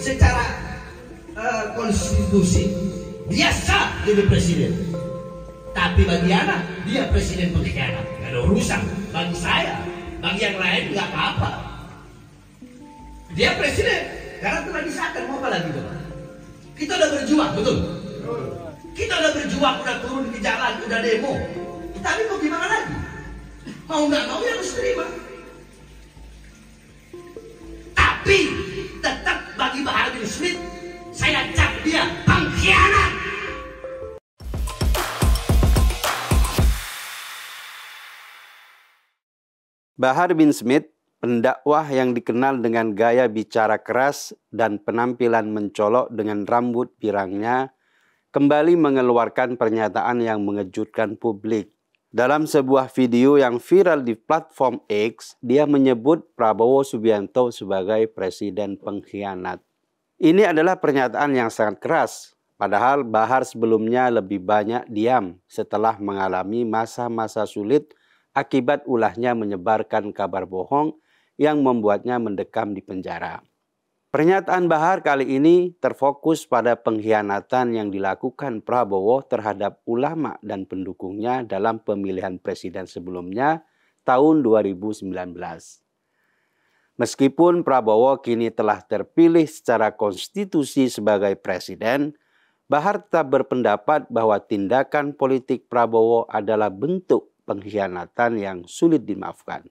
secara konstitusi dia sah jadi presiden. Tapi bagi anak dia presiden pengkhianat. Gak ada urusan. Bagi saya, bagi yang lain nggak apa-apa. Dia presiden karena telah disahkan. Mau apa lagi Bapak? Kita udah berjuang, betul? Kita udah berjuang, udah turun ke jalan, udah demo. Tapi mau gimana lagi? Mau nggak mau ya harus terima. Tapi tetap bagi Bahar bin Smith, saya cap dia pengkhianat. Bahar bin Smith, pendakwah yang dikenal dengan gaya bicara keras dan penampilan mencolok dengan rambut pirangnya, kembali mengeluarkan pernyataan yang mengejutkan publik. Dalam sebuah video yang viral di platform X, dia menyebut Prabowo Subianto sebagai presiden pengkhianat. Ini adalah pernyataan yang sangat keras, padahal Bahar sebelumnya lebih banyak diam setelah mengalami masa-masa sulit akibat ulahnya menyebarkan kabar bohong yang membuatnya mendekam di penjara. Pernyataan Bahar kali ini terfokus pada pengkhianatan yang dilakukan Prabowo terhadap ulama dan pendukungnya dalam pemilihan presiden sebelumnya tahun 2019. Meskipun Prabowo kini telah terpilih secara konstitusi sebagai presiden, Bahar tetap berpendapat bahwa tindakan politik Prabowo adalah bentuk pengkhianatan yang sulit dimaafkan.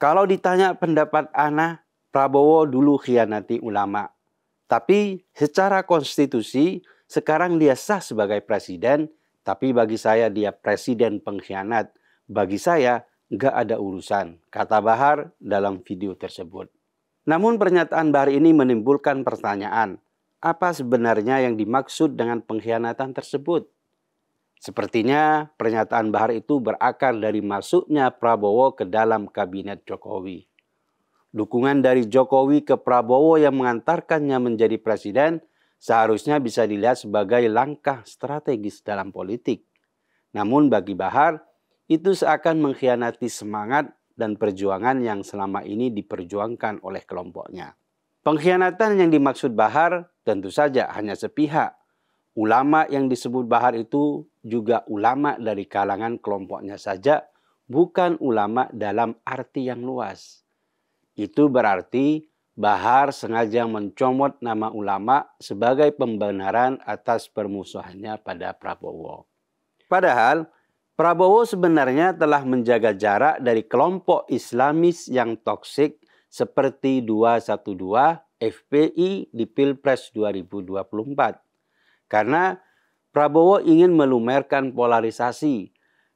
Kalau ditanya pendapat ana, Prabowo dulu khianati ulama. Tapi secara konstitusi, sekarang dia sah sebagai presiden, tapi bagi saya dia presiden pengkhianat. Bagi saya, nggak ada urusan, kata Bahar dalam video tersebut. Namun pernyataan Bahar ini menimbulkan pertanyaan, apa sebenarnya yang dimaksud dengan pengkhianatan tersebut? Sepertinya pernyataan Bahar itu berakar dari masuknya Prabowo ke dalam kabinet Jokowi. Dukungan dari Jokowi ke Prabowo yang mengantarkannya menjadi presiden seharusnya bisa dilihat sebagai langkah strategis dalam politik. Namun bagi Bahar, itu seakan mengkhianati semangat dan perjuangan yang selama ini diperjuangkan oleh kelompoknya. Pengkhianatan yang dimaksud Bahar tentu saja hanya sepihak. Ulama yang disebut Bahar itu juga ulama dari kalangan kelompoknya saja, bukan ulama dalam arti yang luas. Itu berarti Bahar sengaja mencomot nama ulama sebagai pembenaran atas permusuhannya pada Prabowo. Padahal Prabowo sebenarnya telah menjaga jarak dari kelompok Islamis yang toksik seperti 212 FPI di Pilpres 2024. Karena Prabowo ingin melumerkan polarisasi.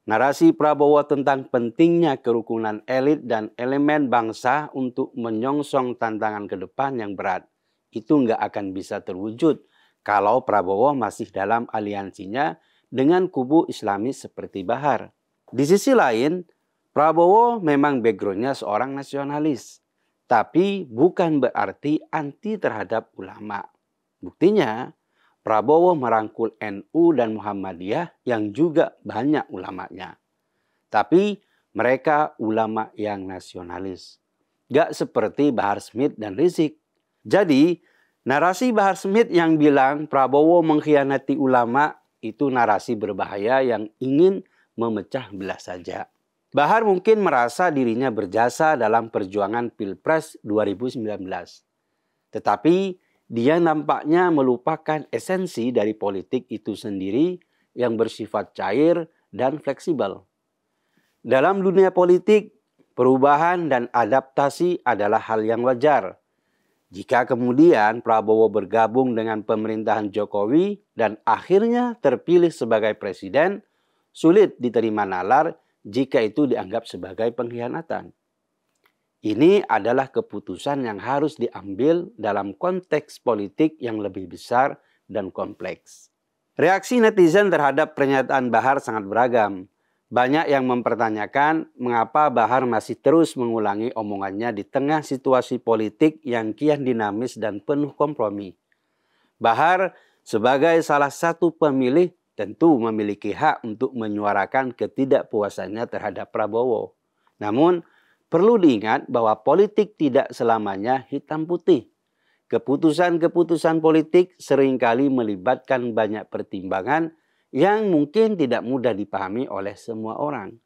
Narasi Prabowo tentang pentingnya kerukunan elit dan elemen bangsa untuk menyongsong tantangan ke depan yang berat. Itu nggak akan bisa terwujud kalau Prabowo masih dalam aliansinya dengan kubu Islamis seperti Bahar. Di sisi lain, Prabowo memang backgroundnya seorang nasionalis. Tapi bukan berarti anti terhadap ulama. Buktinya, Prabowo merangkul NU dan Muhammadiyah yang juga banyak ulamanya. Tapi mereka ulama yang nasionalis. Gak seperti Bahar Smith dan Rizik. Jadi narasi Bahar Smith yang bilang Prabowo mengkhianati ulama itu narasi berbahaya yang ingin memecah belah saja. Bahar mungkin merasa dirinya berjasa dalam perjuangan Pilpres 2019. Tetapi dia nampaknya melupakan esensi dari politik itu sendiri yang bersifat cair dan fleksibel. Dalam dunia politik, perubahan dan adaptasi adalah hal yang wajar. Jika kemudian Prabowo bergabung dengan pemerintahan Jokowi dan akhirnya terpilih sebagai presiden, sulit diterima nalar jika itu dianggap sebagai pengkhianatan. Ini adalah keputusan yang harus diambil dalam konteks politik yang lebih besar dan kompleks. Reaksi netizen terhadap pernyataan Bahar sangat beragam. Banyak yang mempertanyakan mengapa Bahar masih terus mengulangi omongannya di tengah situasi politik yang kian dinamis dan penuh kompromi. Bahar sebagai salah satu pemilih tentu memiliki hak untuk menyuarakan ketidakpuasannya terhadap Prabowo. Namun, perlu diingat bahwa politik tidak selamanya hitam putih. keputusan-keputusan politik seringkali melibatkan banyak pertimbangan yang mungkin tidak mudah dipahami oleh semua orang.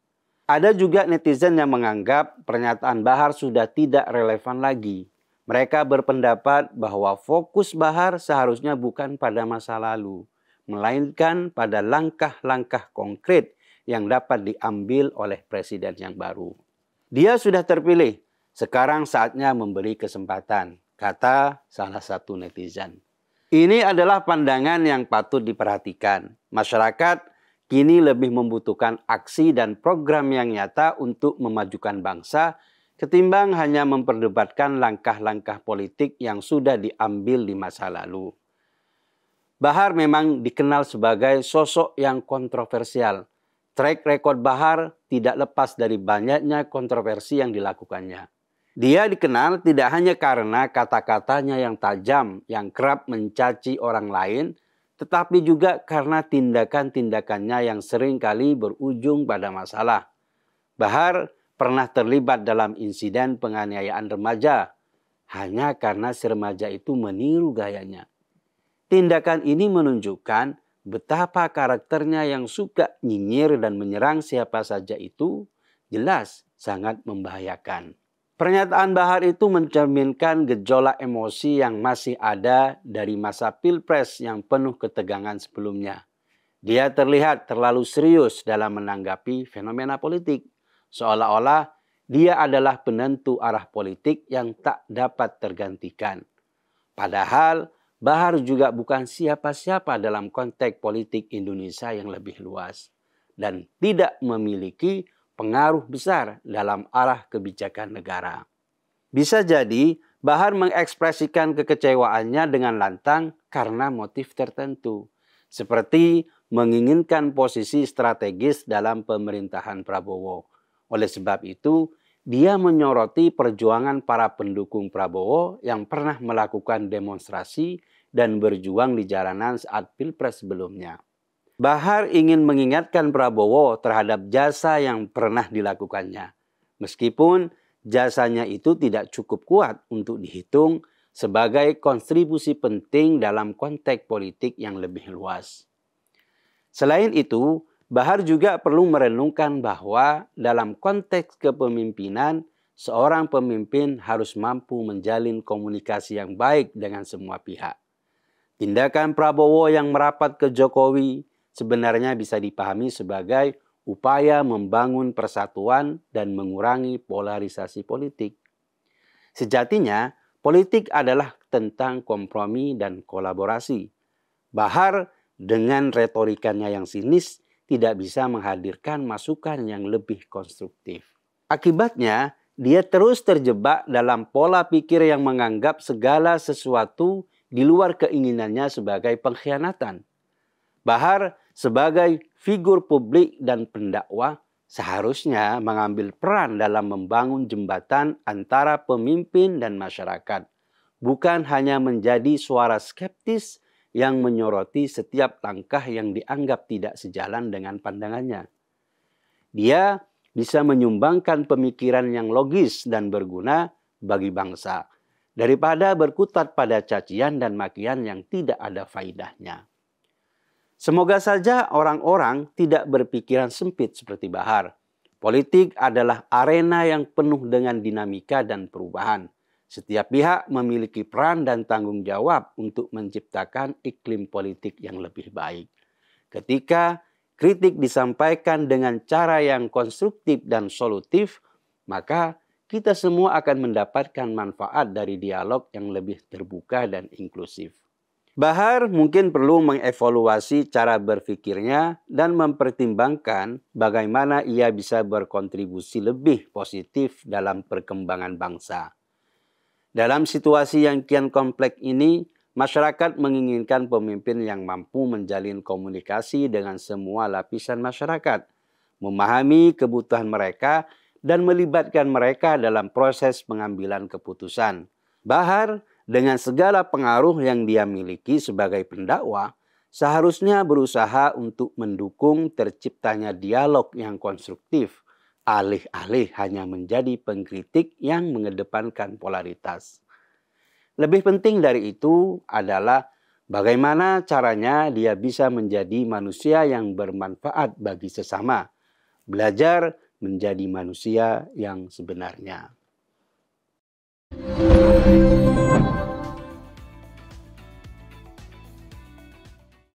Ada juga netizen yang menganggap pernyataan Bahar sudah tidak relevan lagi. Mereka berpendapat bahwa fokus Bahar seharusnya bukan pada masa lalu, melainkan pada langkah-langkah konkret yang dapat diambil oleh presiden yang baru. Dia sudah terpilih, sekarang saatnya memberi kesempatan, kata salah satu netizen. Ini adalah pandangan yang patut diperhatikan. Masyarakat kini lebih membutuhkan aksi dan program yang nyata untuk memajukan bangsa ketimbang hanya memperdebatkan langkah-langkah politik yang sudah diambil di masa lalu. Bahar memang dikenal sebagai sosok yang kontroversial. Track record Bahar tidak lepas dari banyaknya kontroversi yang dilakukannya. Dia dikenal tidak hanya karena kata-katanya yang tajam, yang kerap mencaci orang lain, tetapi juga karena tindakan-tindakannya yang seringkali berujung pada masalah. Bahar pernah terlibat dalam insiden penganiayaan remaja hanya karena si remaja itu meniru gayanya. Tindakan ini menunjukkan betapa karakternya yang suka nyinyir dan menyerang siapa saja itu jelas sangat membahayakan. Pernyataan Bahar itu mencerminkan gejolak emosi yang masih ada dari masa Pilpres yang penuh ketegangan sebelumnya. Dia terlihat terlalu serius dalam menanggapi fenomena politik, seolah-olah dia adalah penentu arah politik yang tak dapat tergantikan. Padahal Bahar juga bukan siapa-siapa dalam konteks politik Indonesia yang lebih luas dan tidak memiliki pengaruh besar dalam arah kebijakan negara. Bisa jadi Bahar mengekspresikan kekecewaannya dengan lantang karena motif tertentu, seperti menginginkan posisi strategis dalam pemerintahan Prabowo. Oleh sebab itu, dia menyoroti perjuangan para pendukung Prabowo yang pernah melakukan demonstrasi dan berjuang di jalanan saat Pilpres sebelumnya. Bahar ingin mengingatkan Prabowo terhadap jasa yang pernah dilakukannya. Meskipun jasanya itu tidak cukup kuat untuk dihitung sebagai kontribusi penting dalam konteks politik yang lebih luas. Selain itu, Bahar juga perlu merenungkan bahwa dalam konteks kepemimpinan, seorang pemimpin harus mampu menjalin komunikasi yang baik dengan semua pihak. Tindakan Prabowo yang merapat ke Jokowi sebenarnya bisa dipahami sebagai upaya membangun persatuan dan mengurangi polarisasi politik. Sejatinya, politik adalah tentang kompromi dan kolaborasi. Bahar dengan retorikanya yang sinis tidak bisa menghadirkan masukan yang lebih konstruktif. Akibatnya, dia terus terjebak dalam pola pikir yang menganggap segala sesuatu di luar keinginannya sebagai pengkhianatan. Bahar sebagai figur publik dan pendakwah seharusnya mengambil peran dalam membangun jembatan antara pemimpin dan masyarakat, bukan hanya menjadi suara skeptis yang menyoroti setiap langkah yang dianggap tidak sejalan dengan pandangannya. Dia bisa menyumbangkan pemikiran yang logis dan berguna bagi bangsa, daripada berkutat pada cacian dan makian yang tidak ada faedahnya. Semoga saja orang-orang tidak berpikiran sempit seperti Bahar. Politik adalah arena yang penuh dengan dinamika dan perubahan. Setiap pihak memiliki peran dan tanggung jawab untuk menciptakan iklim politik yang lebih baik. Ketika kritik disampaikan dengan cara yang konstruktif dan solutif, maka kita semua akan mendapatkan manfaat dari dialog yang lebih terbuka dan inklusif. Bahar mungkin perlu mengevaluasi cara berpikirnya dan mempertimbangkan bagaimana ia bisa berkontribusi lebih positif dalam perkembangan bangsa. Dalam situasi yang kian kompleks ini, masyarakat menginginkan pemimpin yang mampu menjalin komunikasi dengan semua lapisan masyarakat, memahami kebutuhan mereka, dan melibatkan mereka dalam proses pengambilan keputusan. Bahar, dengan segala pengaruh yang dia miliki sebagai pendakwah, seharusnya berusaha untuk mendukung terciptanya dialog yang konstruktif, alih-alih hanya menjadi pengkritik yang mengedepankan polaritas. Lebih penting dari itu adalah bagaimana caranya dia bisa menjadi manusia yang bermanfaat bagi sesama. Belajar menjadi manusia yang sebenarnya.